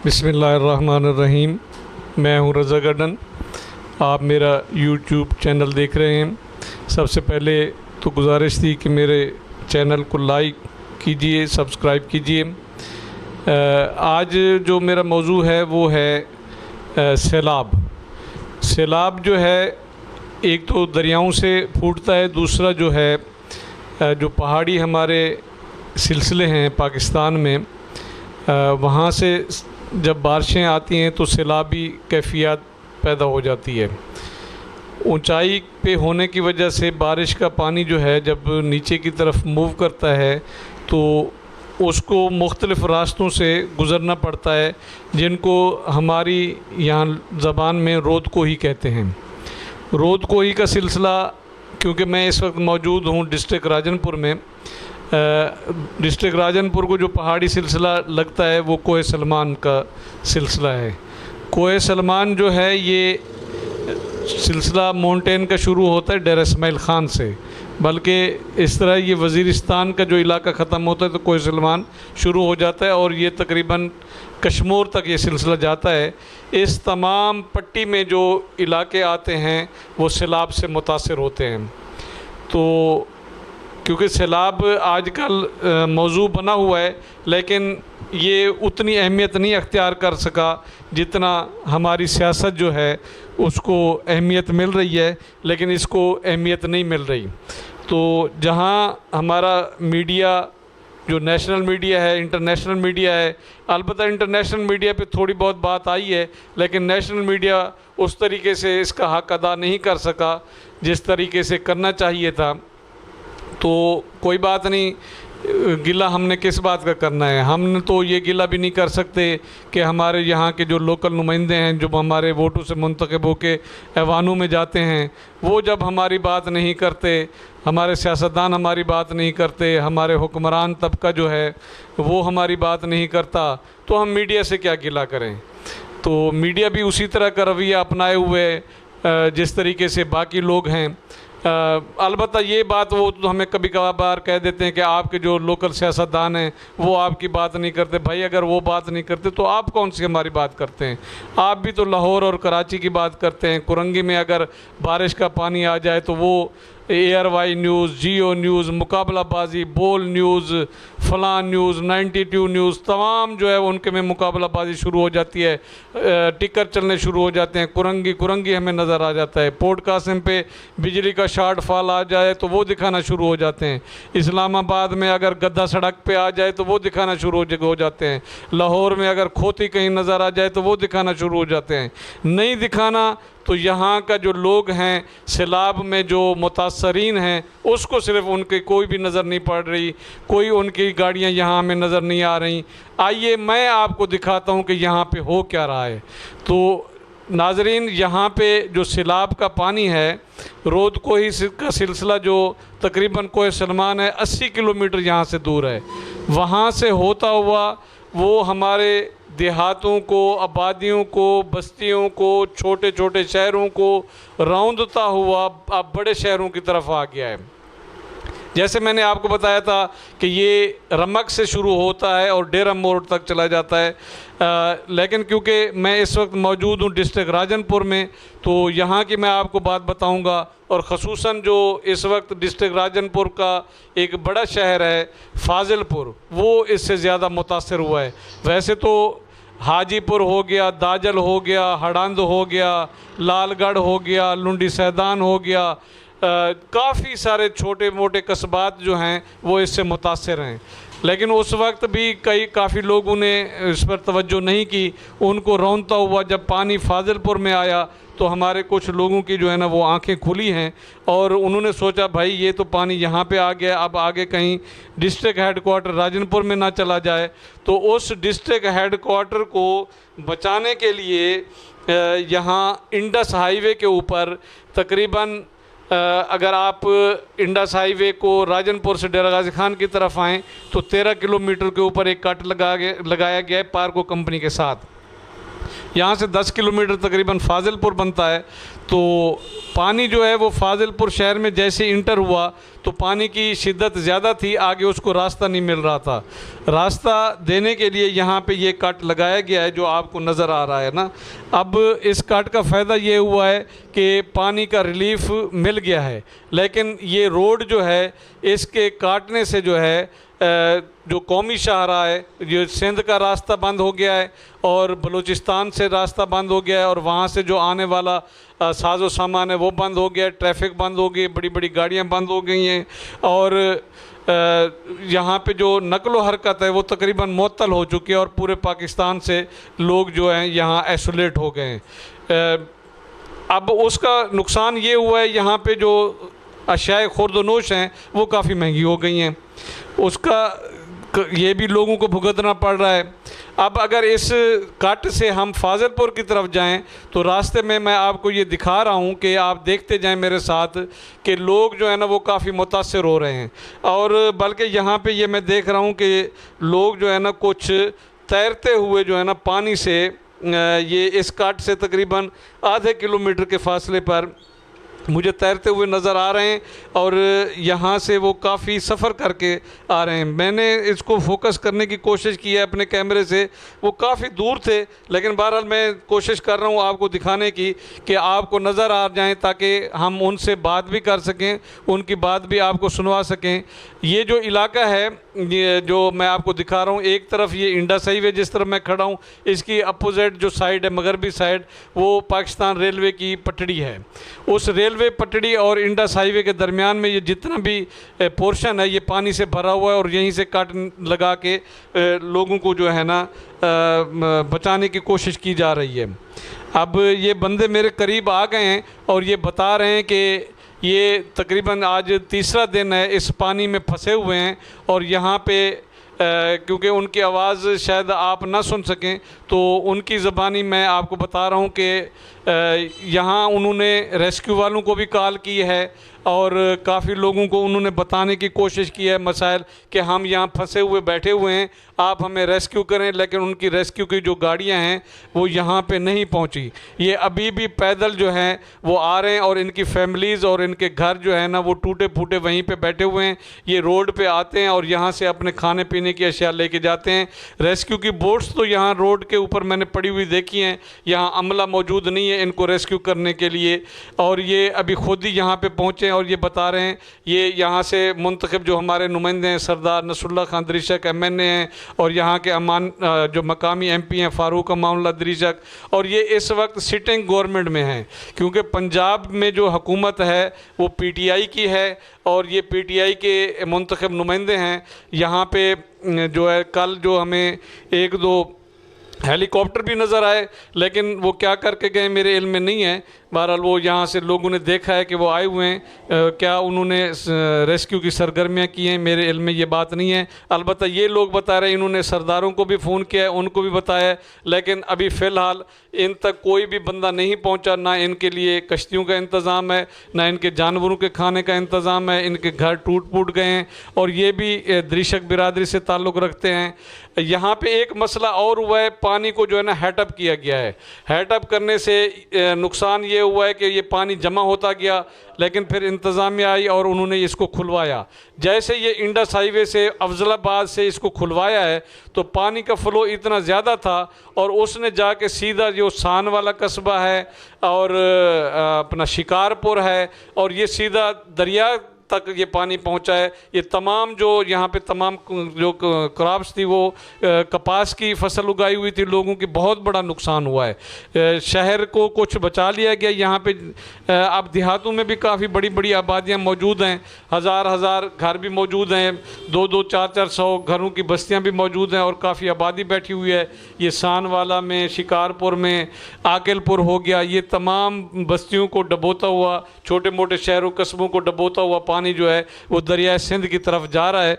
बिस्मिल्लाहिर्रहमानिर्रहीम। मैं हूं रज़ा गार्डन। आप मेरा यूट्यूब चैनल देख रहे हैं। सबसे पहले तो गुजारिश थी कि मेरे चैनल को लाइक कीजिए, सब्सक्राइब कीजिए। आज जो मेरा मौजू है वो है सैलाब। सैलाब जो है एक तो दरियाओं से फूटता है, दूसरा जो है जो पहाड़ी हमारे सिलसिले हैं पाकिस्तान में, वहाँ से जब बारिशें आती हैं तो सैलाबी कैफियत पैदा हो जाती है। ऊंचाई पे होने की वजह से बारिश का पानी जो है जब नीचे की तरफ मूव करता है तो उसको मुख्तलिफ़ रास्तों से गुज़रना पड़ता है, जिनको हमारी यहाँ ज़बान में रोद कोही कहते हैं। रोद कोही का सिलसिला, क्योंकि मैं इस वक्त मौजूद हूँ डिस्ट्रिक्ट राजनपुर में, डिस्ट्रिक्ट राजनपुर को जो पहाड़ी सिलसिला लगता है वो कोहे सलमान का सिलसिला है। कोहे सलमान जो है ये सिलसिला माउंटेन का शुरू होता है डेरा इस्माइल ख़ान से, बल्कि इस तरह ये वज़ीरिस्तान का जो इलाका ख़त्म होता है तो कोहे सलमान शुरू हो जाता है और ये तकरीबन कश्मीर तक ये सिलसिला जाता है। इस तमाम पट्टी में जो इलाके आते हैं वो सैलाब से मुतासिर होते हैं। तो क्योंकि सैलाब आजकल मौजू बना हुआ है, लेकिन ये उतनी अहमियत नहीं अख्तियार कर सका जितना हमारी सियासत जो है उसको अहमियत मिल रही है, लेकिन इसको अहमियत नहीं मिल रही। तो जहाँ हमारा मीडिया जो नेशनल मीडिया है, इंटरनेशनल मीडिया है, अलबत्ता इंटरनेशनल मीडिया पे थोड़ी बहुत बात आई है, लेकिन नेशनल मीडिया उस तरीके से इसका हक़ अदा नहीं कर सका जिस तरीके से करना चाहिए था। तो कोई बात नहीं, गिला हमने किस बात का करना है। हमने तो ये गिला भी नहीं कर सकते कि हमारे यहाँ के जो लोकल नुमाइंदे हैं, जो हमारे वोटों से मुंतखब होकर ऐवानों में जाते हैं, वो जब हमारी बात नहीं करते, हमारे सियासतदान हमारी बात नहीं करते, हमारे हुक्मरान तबका जो है वो हमारी बात नहीं करता, तो हम मीडिया से क्या गिला करें। तो मीडिया भी उसी तरह का रवैया अपनाए हुए जिस तरीके से बाकी लोग हैं। अलबत्ता ये बात वो तो हमें कभी कभार कह देते हैं कि आपके जो लोकल सियासतदान हैं वो आपकी बात नहीं करते। भाई अगर वो बात नहीं करते तो आप कौन सी हमारी बात करते हैं? आप भी तो लाहौर और कराची की बात करते हैं। कुरंगी में अगर बारिश का पानी आ जाए तो वो ARY न्यूज़, जियो न्यूज़, मुकाबलाबाजी, बोल न्यूज़, फ़लाँ न्यूज़, 92 न्यूज़, तमाम जो है उनके में मुकाबलाबाजी शुरू हो जाती है, टिकर चलने शुरू हो जाते हैं। कुरंगी हमें नज़र आ जाता है। पोर्ट कासिम पे बिजली का शार्ट फॉल आ जाए तो वो दिखाना शुरू हो जाते हैं। इस्लामाबाद में अगर गद्दा सड़क पे आ जाए तो वो दिखाना शुरू हो जाते हैं। लाहौर में अगर खोती कहीं नज़र आ जाए तो वो दिखाना शुरू हो जाते हैं। नहीं दिखाना तो यहाँ का जो लोग हैं सैलाब में जो मुतासरीन हैं उसको सिर्फ उनके कोई भी नज़र नहीं पड़ रही, कोई उनकी गाड़ियाँ यहाँ हमें नज़र नहीं आ रही। आइए मैं आपको दिखाता हूँ कि यहाँ पे हो क्या रहा है। तो नाजरीन, यहाँ पे जो सैलाब का पानी है, रोद कोही का सिलसिला जो तकरीबन कोहे सलमान है 80 किलोमीटर यहाँ से दूर है, वहाँ से होता हुआ वो हमारे देहातों को, आबादियों को, बस्तियों को, छोटे छोटे शहरों को रौंदता हुआ अब बड़े शहरों की तरफ आ गया है। जैसे मैंने आपको बताया था कि ये रमक से शुरू होता है और डेरा मोड़ तक चला जाता है, लेकिन क्योंकि मैं इस वक्त मौजूद हूँ डिस्ट्रिक्ट राजनपुर में, तो यहाँ की मैं आपको बात बताऊँगा। और ख़ुसूसन जो इस वक्त डिस्ट्रिक्ट राजनपुर का एक बड़ा शहर है फाजिलपुर, वो इससे ज़्यादा मुतासर हुआ है। वैसे तो हाजीपुर हो गया, दाजल हो गया, हड़ंद हो गया, लालगढ़ हो गया, लुंडी सैदान हो गया, काफ़ी सारे छोटे मोटे कस्बात जो हैं वो इससे मुतासर हैं। लेकिन उस वक्त भी काफ़ी लोगों ने इस पर तवज्जो नहीं की। उनको रौंदता हुआ जब पानी फाजिलपुर में आया तो हमारे कुछ लोगों की जो है ना वो आंखें खुली हैं और उन्होंने सोचा भाई ये तो पानी यहाँ पे आ गया, अब आगे कहीं डिस्ट्रिक्ट हेडक्वार्टर राजनपुर में ना चला जाए। तो उस डिस्ट्रिक्ट हेडक्वार्टर को बचाने के लिए यहाँ इंडस हाईवे के ऊपर तकरीबन अगर आप इंडस हाईवे को राजनपुर से डेरा गाजी खान की तरफ आएँ तो 13 किलोमीटर के ऊपर एक कट लगाया गया है पार्को कंपनी के साथ। यहाँ से 10 किलोमीटर तकरीबन फाजिलपुर बनता है। तो पानी जो है वो फाजिलपुर शहर में जैसे इंटर हुआ तो पानी की शिद्दत ज़्यादा थी, आगे उसको रास्ता नहीं मिल रहा था। रास्ता देने के लिए यहाँ पे ये कट लगाया गया है जो आपको नज़र आ रहा है ना। अब इस कट का फ़ायदा ये हुआ है कि पानी का रिलीफ मिल गया है, लेकिन ये रोड जो है इसके काटने से जो है जो कौमी शाहराह है, ये सिंध का रास्ता बंद हो गया है और बलूचिस्तान से रास्ता बंद हो गया है, और वहाँ से जो आने वाला साजो सामान है वो बंद हो गया है, ट्रैफिक बंद हो गई, बड़ी बड़ी गाड़ियाँ बंद हो गई हैं, और यहाँ पे जो नकलो हरकत है वो तकरीबन मुअत्तल हो चुकी है, और पूरे पाकिस्तान से लोग जो हैं यहाँ आइसोलेट हो गए हैं। अब उसका नुकसान ये हुआ है, यहाँ पे जो अशियाए खुर्दनोश हैं वो काफ़ी महंगी हो गई हैं, उसका ये भी लोगों को भुगतना पड़ रहा है। अब अगर इस कट से हम फाजिलपुर की तरफ जाएं तो रास्ते में मैं आपको ये दिखा रहा हूँ कि आप देखते जाएं मेरे साथ कि लोग जो है ना वो काफ़ी मुतासिर हो रहे हैं, और बल्कि यहाँ पे ये मैं देख रहा हूँ कि लोग जो है ना कुछ तैरते हुए जो है ना पानी से ये इस कट से तकरीबन आधे किलोमीटर के फासले पर मुझे तैरते हुए नज़र आ रहे हैं, और यहाँ से वो काफ़ी सफ़र करके आ रहे हैं। मैंने इसको फोकस करने की कोशिश की है अपने कैमरे से, वो काफ़ी दूर थे, लेकिन बहरहाल मैं कोशिश कर रहा हूँ आपको दिखाने की कि आपको नज़र आ जाएं ताकि हम उनसे बात भी कर सकें, उनकी बात भी आपको सुनवा सकें। ये जो इलाका है ये जो मैं आपको दिखा रहा हूँ, एक तरफ ये इंडस हाईवे जिस तरफ मैं खड़ा हूँ, इसकी अपोजिट जो साइड है मगरबी साइड वो पाकिस्तान रेलवे की पटड़ी है। उस रेलवे पटड़ी और इंडस हाईवे के दरमियान में ये जितना भी पोर्शन है ये पानी से भरा हुआ है, और यहीं से कट लगा के लोगों को जो है ना बचाने की कोशिश की जा रही है। अब ये बंदे मेरे करीब आ गए हैं और ये बता रहे हैं कि ये तकरीबन आज तीसरा दिन है इस पानी में फंसे हुए हैं, और यहाँ पे क्योंकि उनकी आवाज़ शायद आप ना सुन सकें तो उनकी ज़बानी मैं आपको बता रहा हूँ कि यहाँ उन्होंने रेस्क्यू वालों को भी कॉल की है, और काफ़ी लोगों को उन्होंने बताने की कोशिश की है मसाइल कि हम यहाँ फंसे हुए बैठे हुए हैं, आप हमें रेस्क्यू करें, लेकिन उनकी रेस्क्यू की जो गाड़ियाँ हैं वो यहाँ पे नहीं पहुँची। ये अभी भी पैदल जो हैं वो आ रहे हैं, और इनकी फैमिलीज़ और इनके घर जो है ना वो टूटे फूटे वहीं पे बैठे हुए हैं। ये रोड पे आते हैं और यहाँ से अपने खाने पीने की अशिया लेके जाते हैं। रेस्क्यू की बोट्स तो यहाँ रोड के ऊपर मैंने पड़ी हुई देखी हैं, यहाँ अमला मौजूद नहीं है इनको रेस्क्यू करने के लिए, और ये अभी खुद ही यहाँ पर पहुँचे और ये बता रहे हैं। ये यहाँ से मुंतखब जो हमारे नुमाइंदे हैं सरदार नसरुल्लाह खान दरीशक MNA हैं, और यहाँ के अमान जो मकामी MP हैं फ़ारूक अमानुल्लाह दरीशक, और ये इस वक्त सिटिंग गवर्नमेंट में हैं क्योंकि पंजाब में जो हुकूमत है वो PTI की है, और ये PTI के मुंतखब नुमाइंदे हैं। यहाँ पे जो है कल जो हमें एक दो हेलीकॉप्टर भी नज़र आए, लेकिन वो क्या करके गए मेरे इल्म में नहीं है। बहरहाल वो यहाँ से लोगों ने देखा है कि वो आए हुए हैं, क्या उन्होंने रेस्क्यू की सरगर्मियाँ की हैं मेरे इल्म में ये बात नहीं है। अलबत्ता ये लोग बता रहे हैं इन्होंने सरदारों को भी फ़ोन किया है, उनको भी बताया है, लेकिन अभी फ़िलहाल इन तक कोई भी बंदा नहीं पहुँचा। ना इनके लिए कश्तियों का इंतज़ाम है, ना इनके जानवरों के खाने का इंतज़ाम है, इनके घर टूट फूट गए हैं, और ये भी दरीशक बिरादरी से ताल्लुक़ रखते हैं। यहाँ पे एक मसला और हुआ है, पानी को जो है ना हेटअप किया गया है। हेटअप करने से नुकसान ये हुआ है कि ये पानी जमा होता गया, लेकिन फिर इंतज़ामिया आई और उन्होंने इसको खुलवाया। जैसे ये इंडस हाईवे से अफजलाबाद से इसको खुलवाया है तो पानी का फ़्लो इतना ज़्यादा था, और उसने जाके सीधा जो सान वाला कस्बा है और अपना शिकारपुर है, और ये सीधा दरिया तक ये पानी पहुंचा है। ये तमाम जो यहाँ पे तमाम जो क्रॉप्स थी वो कपास की फसल उगाई हुई थी, लोगों की बहुत बड़ा नुकसान हुआ है। शहर को कुछ बचा लिया गया। यहाँ पे अब देहातों में भी काफ़ी बड़ी बड़ी आबादियाँ मौजूद हैं, हज़ार हज़ार घर भी मौजूद हैं, 2-2, 4-4 सौ घरों की बस्तियाँ भी मौजूद हैं, और काफ़ी आबादी बैठी हुई है। ये सानवाला में, शिकारपुर में, आकिलपुर हो गया, ये तमाम बस्तियों को डबोता हुआ, छोटे मोटे शहरों कस्बों को डबोता हुआ पानी जो है वो दरिया सिंध की तरफ जा रहा है।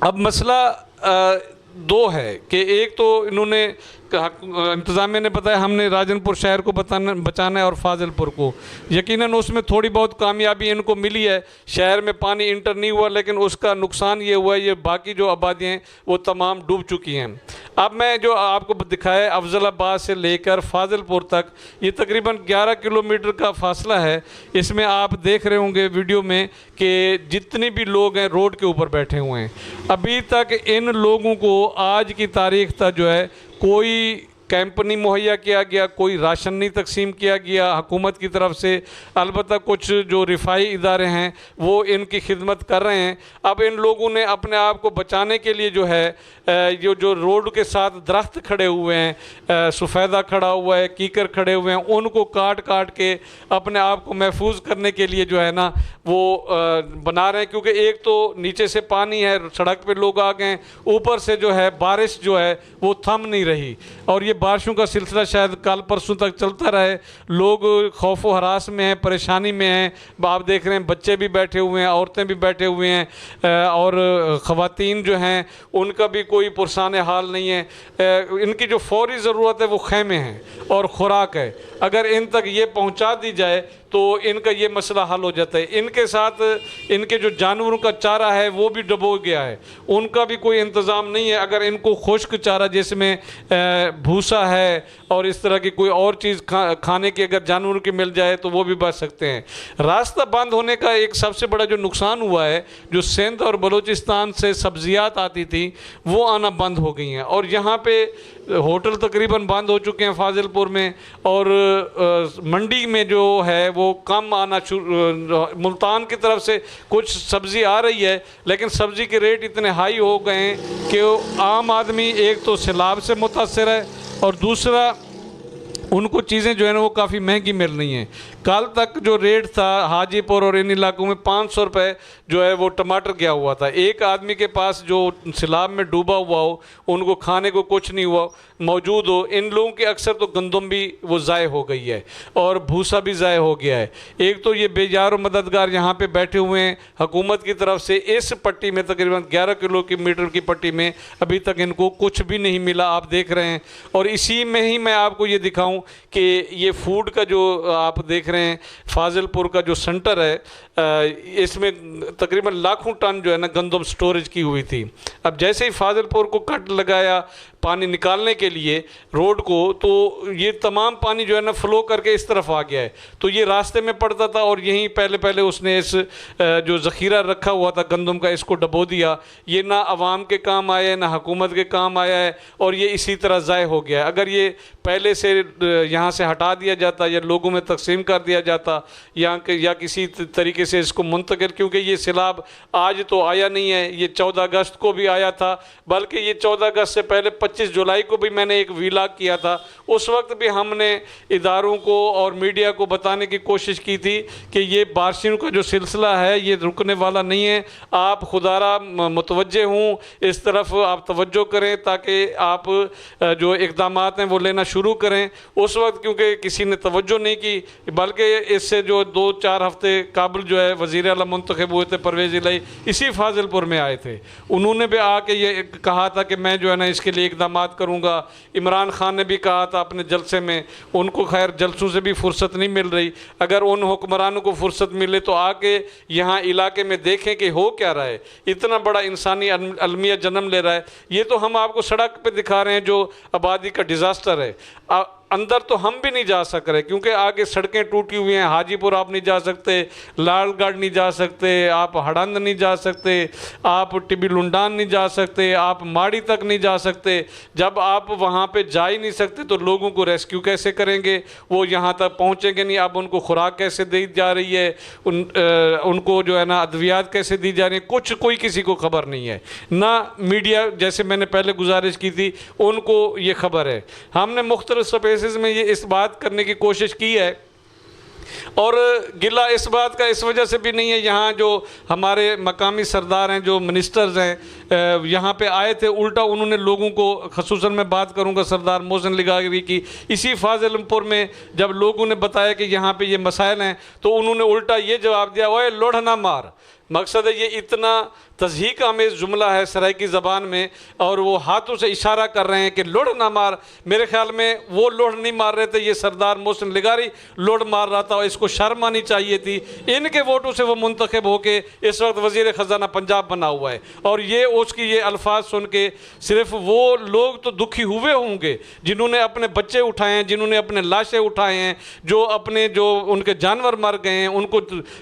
अब मसला दो है कि एक तो इन्होंने इंतज़ामिया ने बताया हमने राजनपुर शहर को बचाना है और फाजिलपुर को। यकीनन उसमें थोड़ी बहुत कामयाबी इनको मिली है, शहर में पानी इंटर नहीं हुआ, लेकिन उसका नुकसान ये हुआ है ये बाकी जो आबादियाँ हैं वो तमाम डूब चुकी हैं। अब मैं जो आपको दिखाया अफजलाबाद से लेकर फाजिलपुर तक, ये तकरीबन 11 किलोमीटर का फासला है। इसमें आप देख रहे होंगे वीडियो में कि जितने भी लोग हैं रोड के ऊपर बैठे हुए हैं। अभी तक इन लोगों को आज की तारीख तक जो है कोई कैंप नहीं मुहैया किया गया, कोई राशन नहीं तकसीम किया गया हुकूमत की तरफ से। अलबत्ता कुछ जो रिफाई इदारे हैं वो इनकी खिदमत कर रहे हैं। अब इन लोगों ने अपने आप को बचाने के लिए जो है जो रोड के साथ दरख्त खड़े हुए हैं, सफ़ेदा खड़ा हुआ है, कीकर खड़े हुए हैं, उनको काट काट के अपने आप को महफूज करने के लिए जो है ना वो बना रहे हैं। क्योंकि एक तो नीचे से पानी है, सड़क पे लोग आ गए, ऊपर से जो है बारिश जो है वो थम नहीं रही और ये बारिशों का सिलसिला शायद कल परसों तक चलता रहे। लोग खौफ व हरास में हैं, परेशानी में हैं। आप देख रहे हैं बच्चे भी बैठे हुए हैं, औरतें भी बैठे हुए हैं और ख़वातीन जो हैं उनका भी कोई पुरसान हाल नहीं है। इनकी जो फौरी ज़रूरत है वो खैमे हैं और ख़ुराक है। अगर इन तक ये पहुंचा दी जाए तो इनका ये मसला हल हो जाता है। इनके साथ इनके जो जानवरों का चारा है वो भी डुबो गया है, उनका भी कोई इंतज़ाम नहीं है। अगर इनको खुश्क चारा जिसमें भूसा है और इस तरह की कोई और चीज़ खाने की अगर जानवरों की मिल जाए तो वो भी बच सकते हैं। रास्ता बंद होने का एक सबसे बड़ा जो नुकसान हुआ है, जो सिंध और बलूचिस्तान से सब्जियात आती थी वो आना बंद हो गई हैं और यहाँ पे होटल तकरीबन बंद हो चुके हैं फाजिलपुर में और मंडी में जो है वो कम आना मुल्तान की तरफ से कुछ सब्ज़ी आ रही है, लेकिन सब्ज़ी के रेट इतने हाई हो गए हैं कि आम आदमी एक तो सैलाब से मुतासर है और दूसरा उनको चीज़ें जो है ना वो काफ़ी महंगी मिल रही हैं। कल तक जो रेट था हाजीपुर और इन इलाकों में 500 रुपये जो है वो टमाटर गया हुआ था। एक आदमी के पास जो सैलाब में डूबा हुआ हो, उनको खाने को कुछ नहीं हुआ मौजूद हो, इन लोगों की अक्सर तो गंदम भी वो ज़ाय हो गई है और भूसा भी ज़ाय हो गया है। एक तो ये बेजार मददगार यहाँ पे बैठे हुए हैं हुकूमत की तरफ से। इस पट्टी में तकरीबन 11 किलोमीटर की पट्टी में अभी तक इनको कुछ भी नहीं मिला, आप देख रहे हैं। और इसी में ही मैं आपको ये दिखाऊं कि ये फूड का जो आप देख रहे हैं फाजिलपुर का जो सेंटर है, इसमें तकरीबन लाखों टन जो है ना गंदम स्टोरेज की हुई थी। अब जैसे ही फाजिलपुर को कट लगाया पानी निकालने के लिए रोड को, तो ये तमाम पानी जो है ना फ्लो करके इस तरफ आ गया है। तो ये रास्ते में पड़ता था और यहीं पहले उसने इस जो ज़ख़ीरा रखा हुआ था गंदम का, इसको डबो दिया। ये ना आवाम के काम आया है ना हुकूमत के काम आया है और ये इसी तरह ज़ाय हो गया। अगर ये पहले से यहाँ से हटा दिया जाता या लोगों में तकसीम कर दिया जाता या किसी तरीके से इसको मुंतकिल, क्योंकि ये सैलाब आज तो आया नहीं है, ये 14 अगस्त को भी आया था, बल्कि ये 14 अगस्त से पहले 25 जुलाई को भी मैंने एक वीलाग किया था। उस वक्त भी हमने इदारों को और मीडिया को बताने की कोशिश की थी कि ये बारिशों का जो सिलसिला है ये रुकने वाला नहीं है। आप खुदारा मुतवज्जे हों, इस तरफ आप तवज्जो करें ताकि आप जो इक़दाम हैं वो लेना शुरू करें। उस वक्त क्योंकि किसी ने तवज्जो नहीं की, बल्कि इससे जो 2-4 हफ्ते काबुल जो है वज़ीर आला मुंतखब हुए थे परवेज़ इलाही, इसी फाजिलपुर में आए थे। उन्होंने भी आके ये कहा था कि मैं जो है ना इसके लिए इक़दाम करूँगा। इमरान खान ने भी कहा था अपने जलसे में, उनको खैर जलसों से भी फुर्सत नहीं मिल रही। अगर उन हुक्मरानों को फुर्सत मिले तो आके यहाँ इलाके में देखें कि हो क्या रहा है। इतना बड़ा इंसानी अलमिया जन्म ले रहा है। ये तो हम आपको सड़क पे दिखा रहे हैं जो आबादी का डिज़ास्टर है। अंदर तो हम भी नहीं जा सक रहे क्योंकि आगे सड़कें टूटी हुई हैं। हाजीपुर आप नहीं जा सकते, लालगढ़ नहीं जा सकते, आप हड़ंद नहीं जा सकते, आप टिबी लुंडान नहीं जा सकते, आप माड़ी तक नहीं जा सकते। जब आप वहाँ पे जा ही नहीं सकते तो लोगों को रेस्क्यू कैसे करेंगे? वो यहाँ तक पहुँचेंगे नहीं। अब उनको खुराक कैसे दी जा रही है, उनको जो है ना अद्वियात कैसे दी जा रही है, कुछ कोई किसी को खबर नहीं है। ना मीडिया, जैसे मैंने पहले गुजारिश की थी, उनको ये खबर है। हमने मुख्तलिफ स्पेसेस में ये इस बात करने की कोशिश की है और गिला इस बात का इस वजह से भी नहीं है। यहाँ जो हमारे मकामी सरदार हैं, जो मिनिस्टर्स हैं, यहाँ पे आए थे, उल्टा उन्होंने लोगों को, खसूसन मैं बात करूँगा सरदार मोहसिन लिगावी की, इसी फाजिलपुर में जब लोगों ने बताया कि यहाँ पे ये मसाइल हैं तो उन्होंने उल्टा ये जवाब दिया, ओए लोढ़ ना मार, मकसद है ये इतना तज़हीक आमेज़ जुमला है सराइकी ज़बान में, और वो हाथों से इशारा कर रहे हैं कि लोड ना मार। मेरे ख्याल में वो लोड नहीं मार रहे थे, ये सरदार मोहसिन लिगारी लोड मार रहा था, और इसको शर्म आनी चाहिए थी। इनके वोटों से वो मुंतखब होके इस वक्त वज़ीर ख़जाना पंजाब बना हुआ है, और ये उसकी ये अल्फाज सुन के सिर्फ वो लोग तो दुखी हुए होंगे जिन्होंने अपने बच्चे उठाए हैं, जिन्होंने अपने लाशें उठाए हैं, जो अपने जो उनके जानवर मर गए हैं, उनको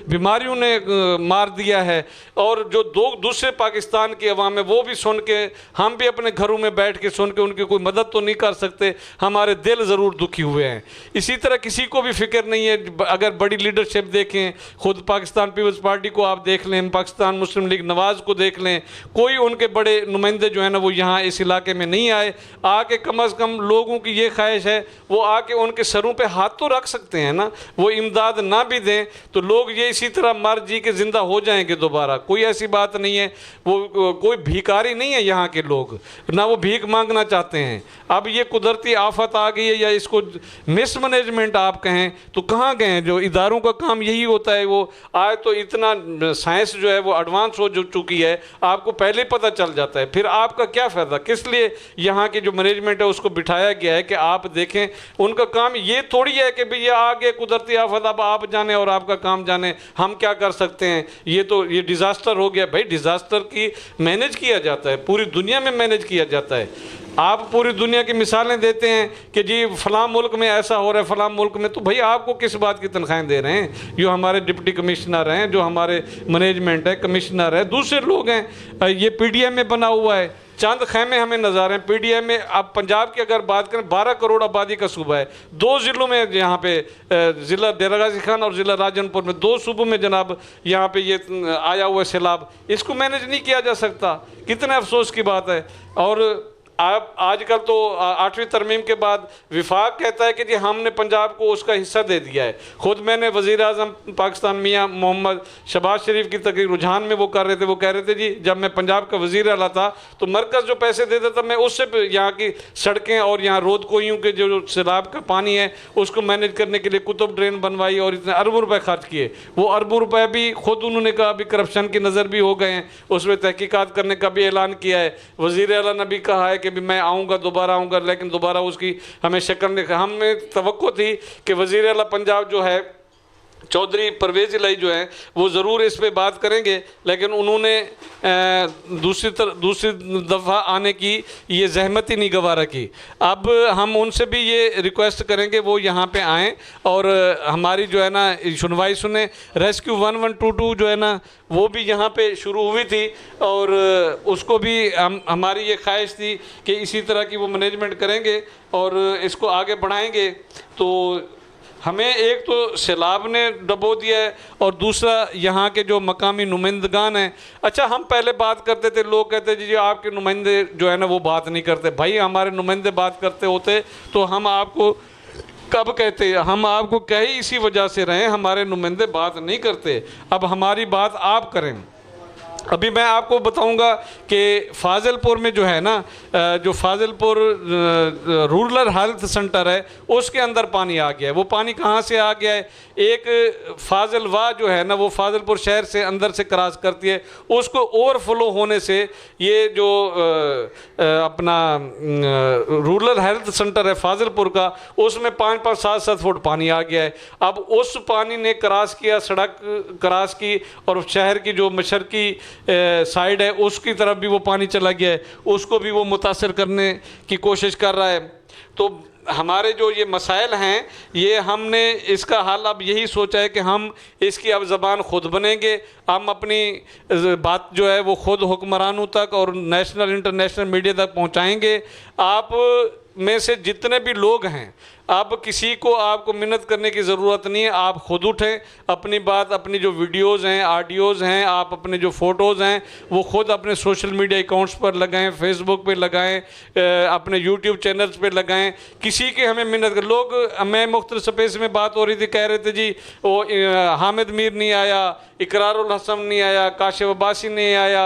बीमारियों ने मार दिया है, और जो दूसरे पाकिस्तान की अवाम है वो भी सुन के, हम भी अपने घरों में बैठ के सुन के उनकी कोई मदद तो नहीं कर सकते, हमारे दिल ज़रूर दुखी हुए हैं। इसी तरह किसी को भी फिक्र नहीं है, अगर बड़ी लीडरशिप देखें, खुद पाकिस्तान पीपल्स पार्टी को आप देख लें, पाकिस्तान मुस्लिम लीग नवाज़ को देख लें, कोई उनके बड़े नुमाइंदे जो है ना वो यहाँ इस इलाके में नहीं आए। आके कम अज़ कम लोगों की ये ख्वाहिश है वो आके उनके सरों पे हाथ तो रख सकते हैं ना, वो इमदाद ना भी दें तो लोग ये इसी तरह मर जी के ज़िंदा हो जाएंगे दोबारा। कोई ऐसी बात नहीं है, वो कोई भिखारी नहीं है यहाँ के लोग, ना वो भीख मांगना चाहते हैं। अब ये कुदरती आफत आ गई है या इसको मिसमैनेजमेंट आप कहें तो कहाँ गए हैं? जो इदारों का काम यही होता है, वो आज तो इतना साइंस जो है वो एडवांस हो चुकी है, आपको पहले पता चल जाता है, फिर आपका क्या फ़ायदा? किस लिए यहाँ की जो मैनेजमेंट है उसको बिठाया गया है कि आप देखें? उनका काम ये थोड़ी है कि भैया आ गए कुदरती आफत, अब आप जाने और आपका काम जाने, हम क्या कर सकते हैं? ये तो ये डिज़ास्टर हो गया। भाई डिज़ास्टर की मैनेज किया जाता है, पूरी दुनिया में मैनेज किया जाता है। आप पूरी दुनिया की मिसालें देते हैं कि जी फ़लाँ मुल्क में ऐसा हो रहा है, फ़लाँ मुल्क में, तो भाई आपको किस बात की तनख्वाहें दे रहे हैं? जो हमारे डिप्टी कमिश्नर हैं, जो हमारे मैनेजमेंट है, कमिश्नर है, दूसरे लोग हैं। ये PDM में बना हुआ है, चंद खैमे हमें नज़र आ रहे हैं। PDM में अब पंजाब की अगर बात करें 12 करोड़ आबादी का सूबा है, 2 ज़िलों में यहाँ पे ज़िला डेरा गाजी खान और ज़िला राजनपुर में 2 सूबों में जनाब यहाँ पे ये आया हुआ सैलाब, इसको मैनेज नहीं किया जा सकता। कितने अफसोस की बात है। और आप आजकल तो 8वीं तरमीम के बाद विफाक कहता है कि जी हमने पंजाब को उसका हिस्सा दे दिया है। ख़ुद मैंने वज़ीर आज़म पाकिस्तान मियाँ मोहम्मद शहबाज शरीफ की तकरीर रुझान में वो कर रहे थे, वो कह रहे थे जी जब मैं पंजाब का वज़ीर आला था तो मरकज़ जो पैसे देता था मैं उससे यहाँ की सड़कें और यहाँ रोद कोइयों के जो सैलाब का पानी है उसको मैनेज करने के लिए कुतुब ड्रेन बनवाई और इतने अरबों रुपये खर्च किए। वो अरबों रुपये भी ख़ुद उन्होंने कहा अभी करप्शन की नज़र भी हो गए हैं, उसमें तहकीकात करने का भी ऐलान किया है। वज़ीर आला ने भी कहा है कि भी मैं आऊँगा, दोबारा आऊँगा, लेकिन दोबारा उसकी हमें शक्ल नहीं। हमें तवक्को थी कि वज़ीर आला पंजाब जो है चौधरी परवेज़ इलाही जो है वो ज़रूर इस पे बात करेंगे, लेकिन उन्होंने दूसरी दफ़ा आने की ये जहमत ही नहीं गवारा की। अब हम उनसे भी ये रिक्वेस्ट करेंगे वो यहाँ पे आएँ और हमारी जो है ना सुनवाई सुने। रेस्क्यू 1122 जो है ना वो भी यहाँ पे शुरू हुई थी और उसको भी हमारी ये ख्वाहिश थी कि इसी तरह की वो मैनेजमेंट करेंगे और इसको आगे बढ़ाएंगे। तो हमें एक तो सैलाब ने डबो दिया है और दूसरा यहाँ के जो मकामी नुमाइंदगान हैं। अच्छा हम पहले बात करते थे, लोग कहते जी आपके नुमाइंदे जो है ना वो बात नहीं करते। भाई हमारे नुमाइंदे बात करते होते तो हम आपको कब कहते? हम आपको कह ही इसी वजह से रहे हमारे नुमाइंदे बात नहीं करते, अब हमारी बात आप करें। अभी मैं आपको बताऊंगा कि फ़ाज़िलपुर में जो है ना जो फ़ाज़िलपुर रूरल हेल्थ सेंटर है उसके अंदर पानी आ गया है। वो पानी कहाँ से आ गया है? एक फ़ाज़िलवा जो है ना वो फ़ाज़िलपुर शहर से अंदर से क्रॉस करती है, उसको ओवरफ्लो होने से ये जो अपना रूरल हेल्थ सेंटर है फ़ाज़िलपुर का उसमें 5-5, 7-7 फुट पानी आ गया है। अब उस पानी ने क्रॉस किया, सड़क क्रॉस की और शहर की जो मशरकी साइड है उसकी तरफ भी वो पानी चला गया है, उसको भी वो मुतासर करने की कोशिश कर रहा है। तो हमारे जो ये मसाइल हैं ये हमने इसका हल अब यही सोचा है कि हम इसकी अब ज़बान ख़ुद बनेंगे, हम अपनी बात जो है वो ख़ुद हुक्मरानों तक और नेशनल इंटरनेशनल मीडिया तक पहुंचाएंगे। आप में से जितने भी लोग हैं अब किसी को आपको मिन्नत करने की ज़रूरत नहीं है, आप ख़ुद उठें अपनी बात, अपनी जो वीडियोज़ हैं, ऑडियोज़ हैं, आप अपने जो फ़ोटोज़ हैं वो ख़ुद अपने सोशल मीडिया अकाउंट्स पर लगाएं, फेसबुक पे लगाएं, अपने यूट्यूब चैनल्स पे लगाएं। किसी के हमें मिन्नत कर लोग, मैं मुख्तलिफ स्पेस में बात हो रही थी, कह रहे थे जी वो हामिद मीर नहीं आया, इकरारुल हसन नहीं आया, काशिफ अब्बासी नहीं आया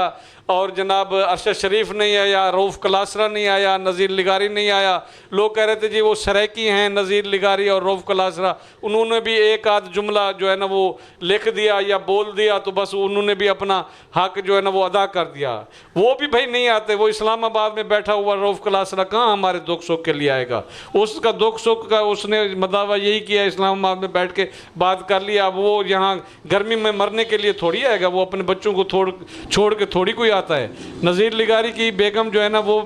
और जनाब अरशद शरीफ नहीं आया, रऊफ़ कलासरा नहीं आया, नज़ीर लिगारी नहीं आया। लोग कह रहे थे जी वो सराइकी हैं नज़ीर लिगारी और रऊफ़ कलासरा, उन्होंने भी एक आध जुमला जो है ना वो लिख दिया या बोल दिया तो बस उन्होंने भी अपना हक जो है ना वो अदा कर दिया। वो भी भाई नहीं आते, वो इस्लामाबाद में बैठा हुआ रऊफ़ कलासरा कहाँ हमारे दुख सुख के लिए आएगा। उसका दुख सुख का उसने मदावा यही किया, इस्लामाबाद में बैठ के बात कर लिया। अब वो यहाँ गर्मी में मरने के लिए थोड़ी आएगा, वो अपने बच्चों को छोड़ के थोड़ी कोई आता है। नज़ीर लिगारी की बेगम जो है ना वो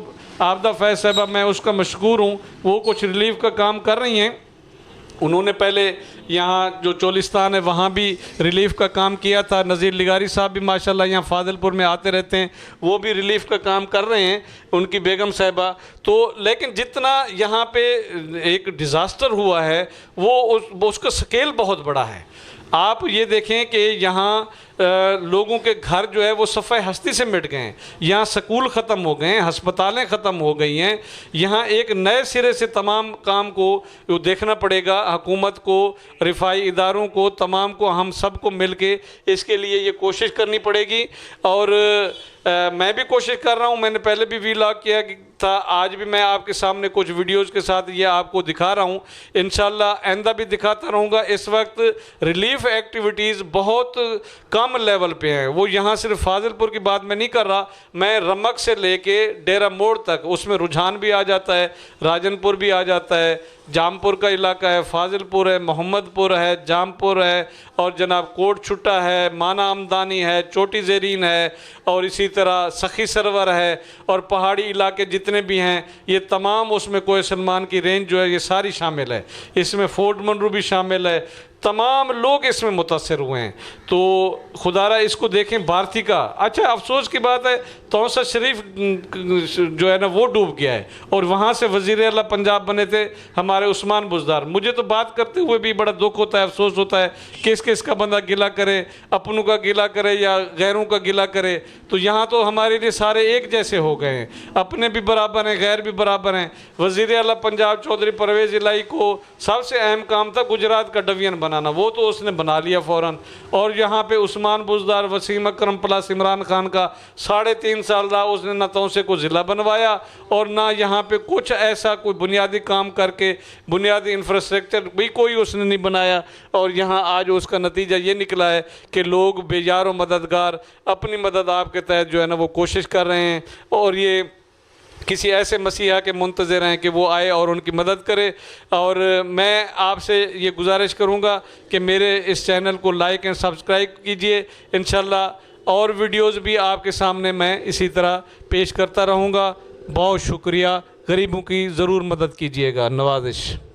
आबदा फैज़ साहबा, मैं उसका मशकूर हूँ, वो कुछ रिलीफ का काम कर रही हैं। उन्होंने पहले यहाँ जो चोलिस्तान है वहाँ भी रिलीफ़ का काम किया था। नज़ीर लिगारी साहब भी माशाल्लाह यहाँ फाजिलपुर में आते रहते हैं, वो भी रिलीफ़ का काम कर रहे हैं, उनकी बेगम साहिबा। तो लेकिन जितना यहाँ पे एक डिज़ास्टर हुआ है वो उसका स्केल बहुत बड़ा है। आप ये देखें कि यहाँ लोगों के घर जो है वो सफ़े हस्ती से मिट गए हैं, यहाँ स्कूल ख़त्म हो गए हैं, हस्पतालें ख़त्म हो गई हैं। यहाँ एक नए सिरे से तमाम काम को देखना पड़ेगा, हुकूमत को, रिफाई इदारों को, तमाम को, हम सब को मिल के इसके लिए ये कोशिश करनी पड़ेगी। और मैं भी कोशिश कर रहा हूँ, मैंने पहले भी वीलॉग किया था, आज भी मैं आपके सामने कुछ वीडियोज़ के साथ ये आपको दिखा रहा हूँ, इंशाल्लाह आइंदा भी दिखाता रहूँगा। इस वक्त रिलीफ एक्टिविटीज़ बहुत कम लेवल पे हैं। वो यहाँ सिर्फ फाजिलपुर की बात मैं नहीं कर रहा, मैं रमक से लेके डेरा मोड़ तक उसमें रुझान भी आ जाता है, राजनपुर भी आ जाता है, जामपुर का इलाका है, फाजिलपुर है, मोहम्मदपुर है, जामपुर है, और जनाब कोट छुट्टा है, माना आमदानी है, चोटी ज़ेरीन है, और इसी तरह सखी सरवर है, और पहाड़ी इलाके जितने भी हैं ये तमाम, उसमें कोई सलमान की रेंज जो है ये सारी शामिल है, इसमें फोर्ट मनरू भी शामिल है। तमाम लोग इसमें मुतासर हुए हैं। तो खुदारा इसको देखें, भारती का अच्छा अफसोस की बात है, तौसा शरीफ जो है ना वो डूब गया है, और वहाँ से वज़ीर आला पंजाब बने थे हमारे उस्मान बुज़दार। मुझे तो बात करते हुए भी बड़ा दुख होता है, अफसोस होता है, किस किस का बंदा गिला करे, अपनों का गिला करे या गैरों का गिला करे। तो यहाँ तो हमारे लिए सारे एक जैसे हो गए हैं, अपने भी बराबर हैं, गैर भी बराबर हैं। वज़ीर आला पंजाब चौधरी परवेज़ इलाही को सबसे अहम काम था गुजरात का डिवीज़न बनाना, वो तो उसने बना लिया फ़ौरन। और यहाँ पे उस्मान बुज़दार, वसीम अकरम प्लस इमरान खान का 3.5 साल रहा, उसने ना तौसे को ज़िला बनवाया और ना यहाँ पे कुछ ऐसा कोई बुनियादी काम करके बुनियादी इंफ्रास्ट्रक्चर भी कोई उसने नहीं बनाया। और यहाँ आज उसका नतीजा ये निकला है कि लोग बेजार व मददगार अपनी मदद आपके तहत जो है ना वो कोशिश कर रहे हैं, और ये किसी ऐसे मसीहा के मुंतज़िर हैं कि वो आए और उनकी मदद करे। और मैं आपसे ये गुजारिश करूँगा कि मेरे इस चैनल को लाइक एंड सब्सक्राइब कीजिए। इंशाल्लाह और वीडियोज़ भी आपके सामने मैं इसी तरह पेश करता रहूँगा। बहुत शुक्रिया, गरीबों की ज़रूर मदद कीजिएगा। नवाज़िश।